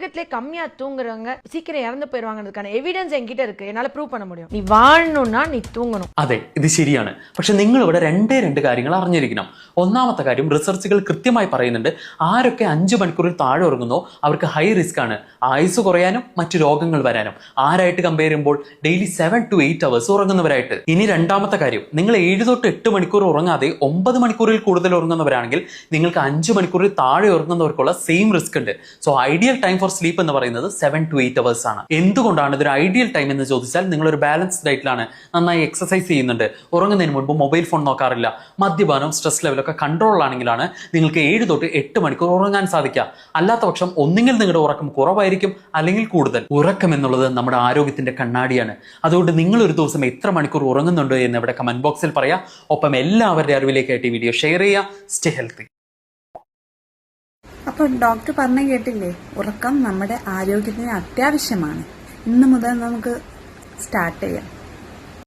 உலகத்திலே கம்மியா தூங்குறவங்க சீக்கிரம் இறந்து போயிருவாங்கிறதுக்கான എവിഡൻസ് എൻകിட்ட இருக்கு. என்னால പ്രൂവ് பண்ண முடியும். നീ വാഴணும்னா നീ തൂങ്ങണം. അതെ, ഇത് ശരിയാണ്. പക്ഷെ നിങ്ങൾ ഇവിടെ രണ്ട് കാര്യങ്ങൾ അറിഞ്ഞിരിക്കണം. ഒന്നാമത്തെ കാര്യം, റിസർച്ചുകൾ കൃത്യമായി പറയുന്നുണ്ട്, ആരൊക്കെ 5 മണിക്കൂറിൽ താഴെ ഉറങ്ങുന്നോ അവർക്ക് ഹൈ റിസ്ക് ആണ് ആയുസ് കുറയാനും മറ്റു രോഗങ്ങൾ വരാനും. ആരായിട്ട് കമ്പയർ ചെയ്യുമ്പോൾ ഡെയിലി 7 to 8 hours ഉറങ്ങുന്നവരായിട്ട്. ഇനി രണ്ടാമത്തെ കാര്യം, നിങ്ങൾ 7 to 8 മണിക്കൂർ ഉറങ്ങാതെ 9 മണിക്കൂറിൽ കൂടുതൽ ഉറങ്ങുന്നവരാണെങ്കിൽ നിങ്ങൾക്ക് 5 മണിക്കൂറിൽ താഴെ ഉറങ്ങുന്നവർക്കുള്ള സെയിം റിസ്ക് ഉണ്ട്. So ideal time for sleep എന്ന് പറയുന്നത് 7 to 8 hours ആണ്. എന്തുകൊണ്ടാണ് ഇതൊരു ഐഡിയൽ ടൈം എന്ന് ചോദിച്ചാൽ, നിങ്ങളൊരു ബാലൻസ്ഡ് ഡയറ്റിലാണ്, നന്നായി എക്സസൈസ് ചെയ്യുന്നുണ്ട്, ഉറങ്ങുന്നതിന് മുൻപ് മൊബൈൽ ഫോൺ നോക്കാറില്ല, മദ്യപാനം, സ്ട്രെസ് ലെവലൊക്കെ കൺട്രോളിലാണെങ്കിലാണ് നിങ്ങൾക്ക് 7 to 8 മണിക്കൂർ ഉറങ്ങാൻ സാധിക്കുക. അല്ലാത്ത പക്ഷം ഒന്നുകിൽ നിങ്ങളുടെ ഉറക്കം കുറവായിരിക്കും, അല്ലെങ്കിൽ കൂടുതൽ. ഉറക്കം എന്നുള്ളത് നമ്മുടെ ആരോഗ്യത്തിന്റെ കണ്ണാടിയാണ്. അതുകൊണ്ട് നിങ്ങൾ ഒരു ദിവസം എത്ര മണിക്കൂർ ഉറങ്ങുന്നുണ്ട് എന്ന് ഇവിടെ കമന്റ് ബോക്സിൽ പറയാം. ഒപ്പം എല്ലാവരുടെ അറിവിലേക്കായിട്ട് ഈ വീഡിയോ ഷെയർ ചെയ്യുക. Stay healthy. അപ്പോൾ ഡോക്ടർ പറഞ്ഞു കേട്ടില്ലേ, ഉറക്കം നമ്മുടെ ആരോഗ്യത്തിന് അത്യാവശ്യമാണ്. ഇന്ന് മുതൽ നമുക്ക് സ്റ്റാർട്ട് ചെയ്യാം.